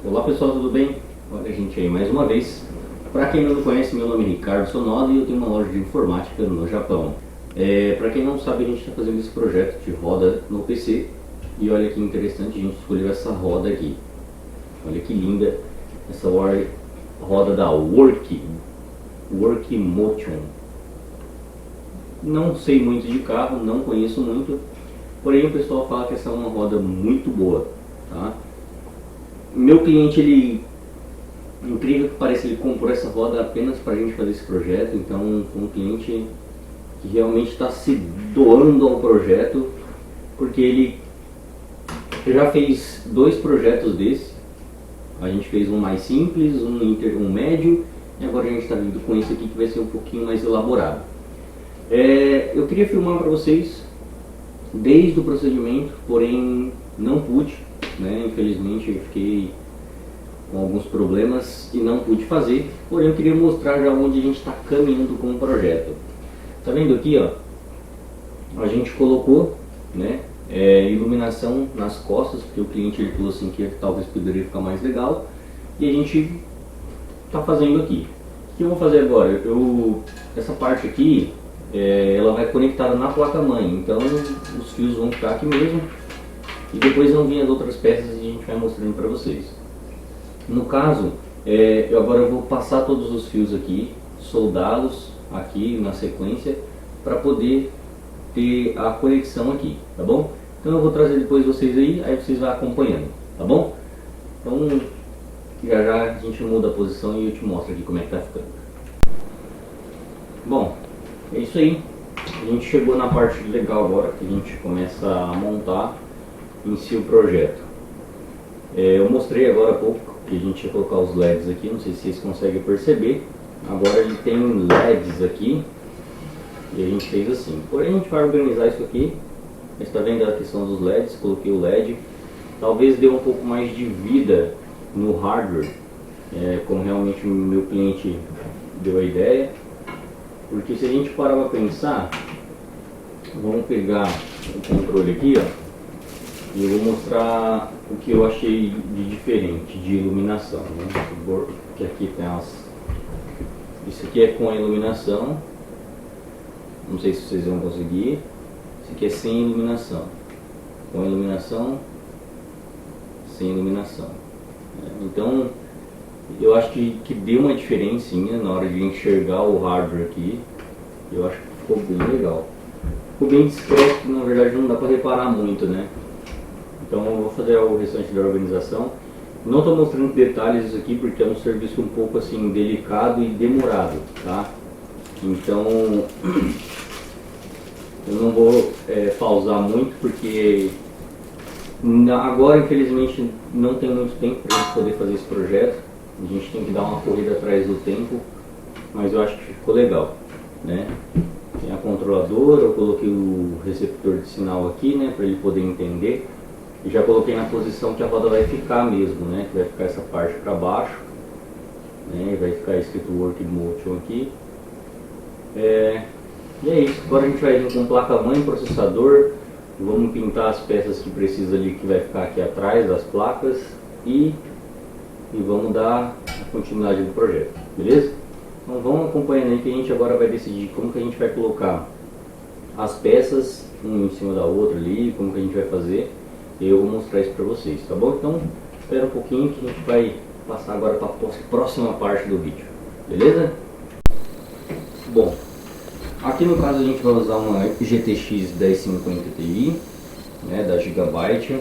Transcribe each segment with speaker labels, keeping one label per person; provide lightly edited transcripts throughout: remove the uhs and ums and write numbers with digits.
Speaker 1: Olá pessoal, tudo bem? Olha a gente aí mais uma vez. Para quem não me conhece, meu nome é Ricardo Sonoda e eu tenho uma loja de informática no Japão. Para quem não sabe, a gente está fazendo esse projeto de roda no PC. E olha que interessante, a gente escolheu essa roda aqui. Olha que linda essa roda da Workmotion. Não sei muito de carro, não conheço muito, porém o pessoal fala que essa é uma roda muito boa, tá? Meu cliente, ele, incrível que pareça, ele comprou essa roda apenas para a gente fazer esse projeto. Então foi um cliente que realmente está se doando ao projeto, porque ele já fez 2 projetos desse. A gente fez um mais simples, um médio, e agora a gente está vindo com esse aqui que vai ser um pouquinho mais elaborado. Eu queria filmar para vocês desde o procedimento, porém não pude, né? Infelizmente eu fiquei com alguns problemas e não pude fazer, porém eu queria mostrar já onde a gente está caminhando com o projeto. Tá vendo aqui, ó? A gente colocou, né, iluminação nas costas, porque o cliente ele falou assim que talvez poderia ficar mais legal, e a gente está fazendo aqui. O que eu vou fazer agora? Essa parte aqui, ela vai conectada na placa-mãe, então os fios vão ficar aqui mesmo, e depois vão vir as outras peças e a gente vai mostrando para vocês. No caso, agora eu vou passar todos os fios aqui, soldá-los aqui na sequência, para poder ter a conexão aqui, tá bom? Então eu vou trazer depois vocês aí vocês vão acompanhando, tá bom? Então já já a gente muda a posição e eu te mostro aqui como é que tá ficando. Bom, é isso aí. A gente chegou na parte legal agora, que a gente começa a montar em si o projeto. Eu mostrei agora há pouco que a gente ia colocar os LEDs aqui, não sei se vocês conseguem perceber. Agora ele tem LEDs aqui e a gente fez assim. Porém a gente vai organizar isso aqui. Você está vendo a questão dos LEDs, coloquei o LED. Talvez dê um pouco mais de vida no hardware, como realmente o meu cliente deu a ideia. Porque se a gente parar para pensar, vamos pegar o controle aqui, ó, e eu vou mostrar o que eu achei de diferente de iluminação, né? Que aqui tem isso aqui é com a iluminação, não sei se vocês vão conseguir. Isso aqui é sem iluminação, com iluminação, sem iluminação. Então eu acho que deu uma diferencinha na hora de enxergar o hardware aqui. Eu acho que ficou bem legal. Ficou bem discreto, na verdade não dá para reparar muito, né? Então eu vou fazer o restante da organização. Não estou mostrando detalhes isso aqui porque é um serviço um pouco assim delicado e demorado, tá? Então eu não vou pausar muito porque agora infelizmente não tem muito tempo para a gente poder fazer esse projeto. A gente tem que dar uma corrida atrás do tempo, mas eu acho que ficou legal, né? Tem a controladora, eu coloquei o receptor de sinal aqui, né, para ele poder entender. E já coloquei na posição que a roda vai ficar mesmo, né, que vai ficar essa parte para baixo, né, e vai ficar escrito Workmotion aqui. E é isso. Agora a gente vai vir com placa-mãe, processador. Vamos pintar as peças que precisa ali, que vai ficar aqui atrás das placas, e vamos dar a continuidade do projeto, beleza? Então vamos acompanhando aí que a gente agora vai decidir como que a gente vai colocar as peças uma em cima da outra ali, como que a gente vai fazer, e eu vou mostrar isso para vocês, tá bom? Então espera um pouquinho que a gente vai passar agora para a próxima parte do vídeo, beleza? Bom, aqui no caso a gente vai usar uma GTX 1050 Ti, né, da Gigabyte,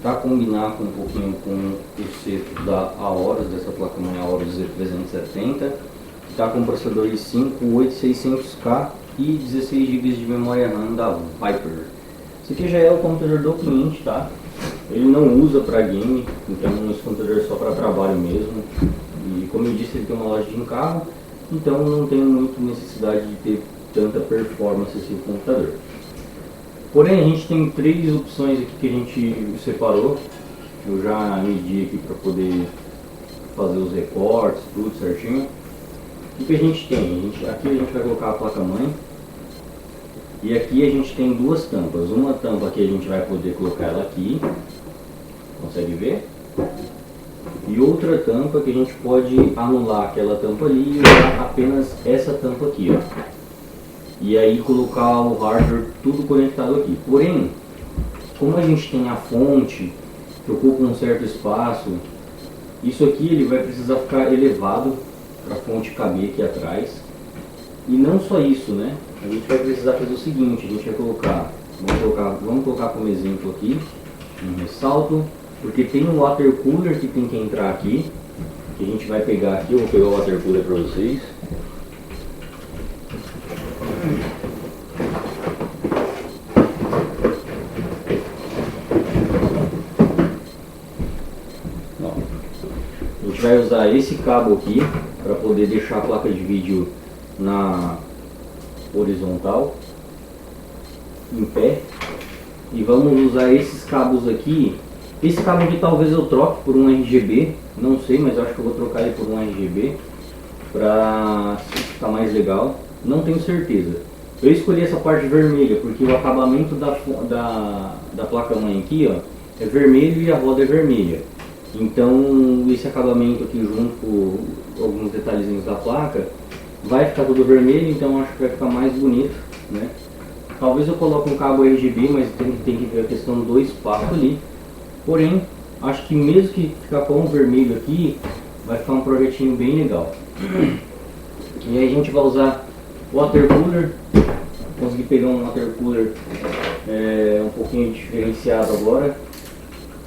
Speaker 1: para combinar com um pouquinho com o centro da Aorus, dessa placa-mãe Aorus Z370, está com um processador i5 8600K e 16 GB de memória RAM da Viper. Esse aqui já é o computador do cliente, tá? Ele não usa para game, então esse computador é só para trabalho mesmo. E como eu disse, ele tem uma loja de carro, então não tem muita necessidade de ter tanta performance esse computador. Porém, a gente tem 3 opções aqui que a gente separou. Eu já medi aqui para poder fazer os recortes, tudo certinho. O que a gente tem? Aqui a gente vai colocar a placa-mãe. E aqui a gente tem 2 tampas. Uma tampa que a gente vai poder colocar ela aqui. Consegue ver? e outra tampa que a gente pode anular aquela tampa ali e usar apenas essa tampa aqui, ó. E aí colocar o hardware tudo conectado aqui. Porém, como a gente tem a fonte que ocupa um certo espaço, isso aqui ele vai precisar ficar elevado para a fonte caber aqui atrás. E não só isso, né? A gente vai precisar fazer o seguinte, a gente vai colocar, vamos colocar como exemplo aqui, um ressalto, porque tem um water cooler que tem que entrar aqui, que a gente vai pegar aqui, eu vou pegar o water cooler para vocês. A gente vai usar esse cabo aqui para poder deixar a placa de vídeo na horizontal, em pé, e vamos usar esses cabos aqui. Esse cabo aqui talvez eu troque por um RGB, não sei, mas eu acho que eu vou trocar ele por um RGB para ficar mais legal, não tenho certeza. Eu escolhi essa parte vermelha porque o acabamento da placa-mãe aqui, ó, é vermelho e a roda é vermelha. Então esse acabamento aqui junto com alguns detalhezinhos da placa vai ficar tudo vermelho, então acho que vai ficar mais bonito, né? Talvez eu coloque um cabo RGB, mas tem que ver a questão do espaço ali. Porém, acho que mesmo que ficar com o vermelho aqui, vai ficar um projetinho bem legal. E aí a gente vai usar water cooler. Consegui pegar um water cooler um pouquinho diferenciado agora.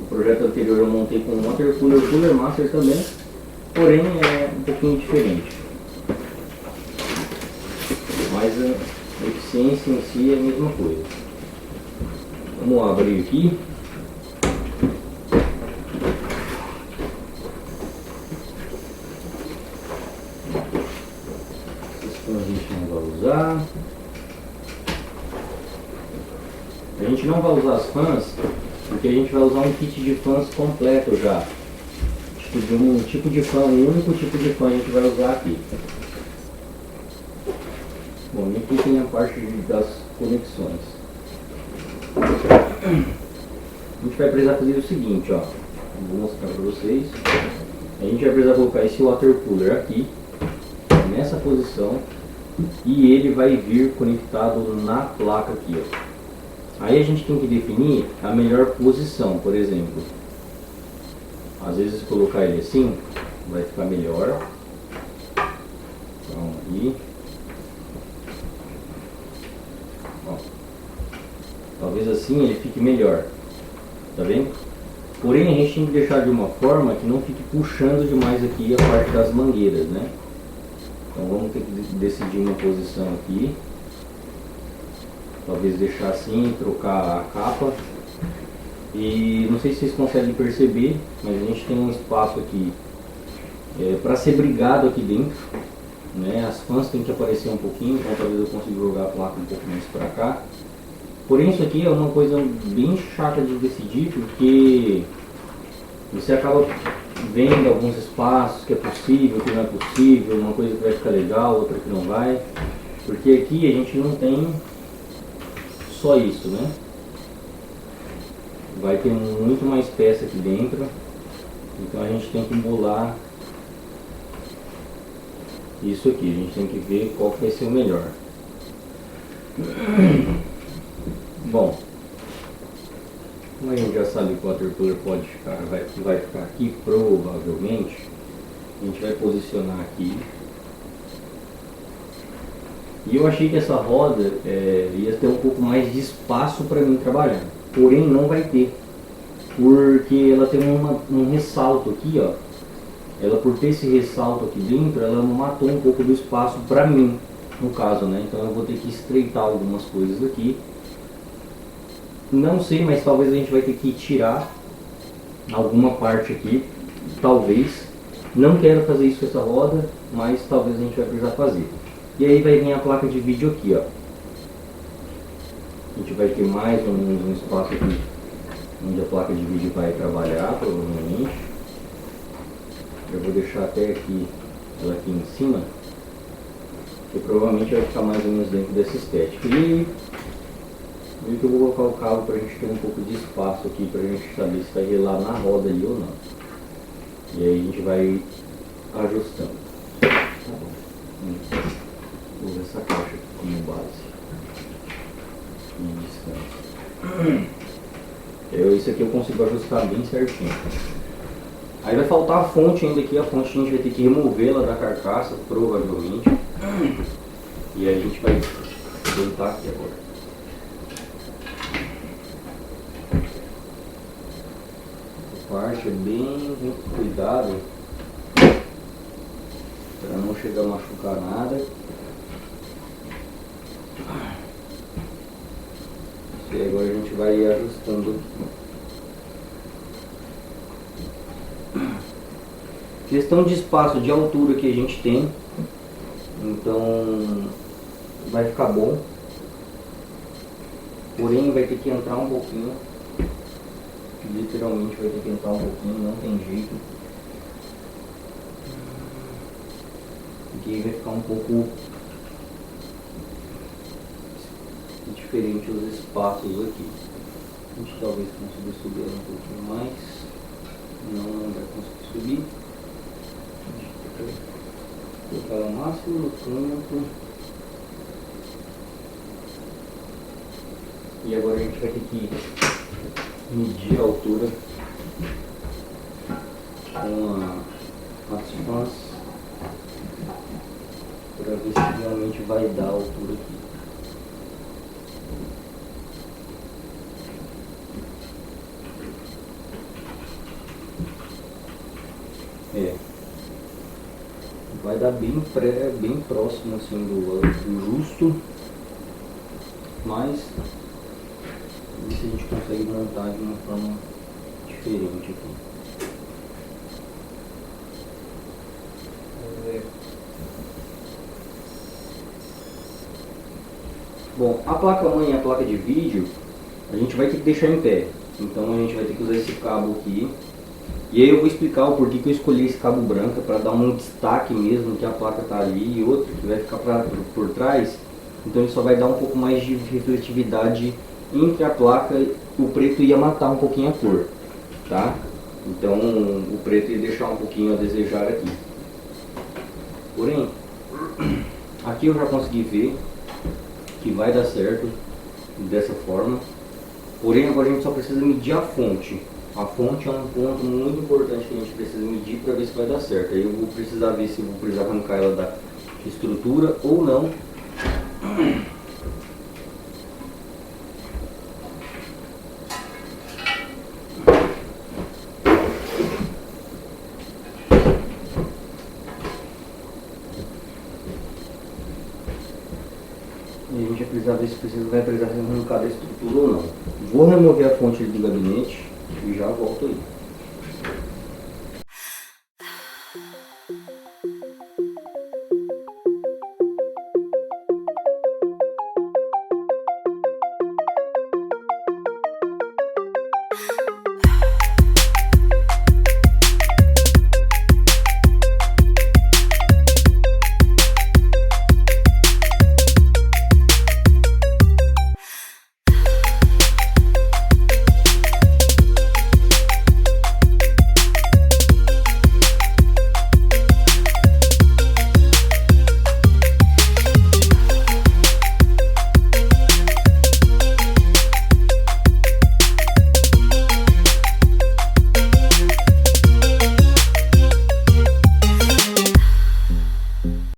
Speaker 1: O projeto anterior eu montei com um water cooler, Cooler Master também, porém é um pouquinho diferente. Mas a eficiência em si é a mesma coisa. Vamos abrir aqui. Esse a gente não vai usar. A gente não vai usar as fãs porque a gente vai usar um kit de fãs completo já. De um tipo de fã, um único tipo de fã a gente vai usar aqui. Bom, e aqui tem a parte das conexões. A gente vai precisar fazer o seguinte, ó. Vou mostrar para vocês. A gente vai precisar colocar esse water cooler aqui, nessa posição, e ele vai vir conectado na placa aqui, ó. Aí a gente tem que definir a melhor posição, por exemplo. Às vezes colocar ele assim, vai ficar melhor. Então aí. Ó. Talvez assim ele fique melhor. Tá vendo? Porém a gente tem que deixar de uma forma que não fique puxando demais aqui a parte das mangueiras, né? Então vamos ter que decidir uma posição aqui. Talvez deixar assim, trocar a capa. E não sei se vocês conseguem perceber, mas a gente tem um espaço aqui para ser brigado aqui dentro, né? As fãs tem que aparecer um pouquinho, então talvez eu consiga jogar a placa um pouco mais para cá. Porém isso aqui é uma coisa bem chata de decidir, porque você acaba vendo alguns espaços que é possível, que não é possível, uma coisa que vai ficar legal, outra que não vai. Porque aqui a gente não tem só isso, né? Vai ter muito mais peça aqui dentro, então a gente tem que embolar isso aqui, a gente tem que ver qual que vai ser o melhor. Bom, como a gente já sabe que o water cooler pode ficar, vai ficar aqui provavelmente, a gente vai posicionar aqui. E eu achei que essa roda ia ter um pouco mais de espaço para mim trabalhar. Porém não vai ter, porque ela tem um ressalto aqui, ó. Ela, por ter esse ressalto aqui dentro, ela matou um pouco do espaço para mim, no caso, né? Então eu vou ter que estreitar algumas coisas aqui. Não sei, mas talvez a gente vai ter que tirar alguma parte aqui, talvez. Não quero fazer isso com essa roda, mas talvez a gente vai precisar fazer. E aí vai vir a placa de vídeo aqui, ó. A gente vai ter mais ou menos um espaço aqui onde a placa de vídeo vai trabalhar, provavelmente. Eu vou deixar até aqui, ela aqui em cima, que provavelmente vai ficar mais ou menos dentro dessa estética. E eu vou colocar o cabo para a gente ter um pouco de espaço aqui, para a gente saber se vai gelar na roda ali ou não. E aí a gente vai ajustando. Vou usar essa caixa aqui como base e descanso. Isso aqui eu consigo ajustar bem certinho. Aí vai faltar a fonte ainda aqui, a fonte a gente vai ter que removê-la da carcaça, provavelmente. E aí a gente vai tentar aqui agora. Essa parte é bem cuidado para não chegar a machucar nada. E agora a gente vai ajustando aqui. Questão de espaço, de altura que a gente tem, então vai ficar bom, porém vai ter que entrar um pouquinho, literalmente vai ter que entrar um pouquinho, não tem jeito, porque aí vai ficar um pouco diferente os espaços aqui. A gente talvez consiga subir um pouquinho mais, não vai conseguir subir. Colocar o máximo no canto. E agora a gente vai ter que medir a altura com as fãs para ver se realmente vai dar a altura aqui. Vai dar bem próximo assim do justo, mas ver se a gente consegue montar de uma forma diferente aqui. Bom, a placa-mãe e a placa de vídeo a gente vai ter que deixar em pé, então a gente vai ter que usar esse cabo aqui. E aí eu vou explicar o porquê que eu escolhi esse cabo branco, para dar um destaque mesmo que a placa está ali e outro que vai ficar por trás. Então ele só vai dar um pouco mais de refletividade entre a placa. O preto ia matar um pouquinho a cor, tá? Então o preto ia deixar um pouquinho a desejar aqui. Porém, aqui eu já consegui ver que vai dar certo dessa forma. Porém agora a gente só precisa medir a fonte. A fonte é um ponto muito importante que a gente precisa medir para ver se vai dar certo. Aí eu vou precisar ver se eu vou precisar arrancar ela da estrutura ou não. E a gente vai precisar ver se vai precisar arrancar da estrutura ou não. Vou remover a fonte do gabinete e já volto aí.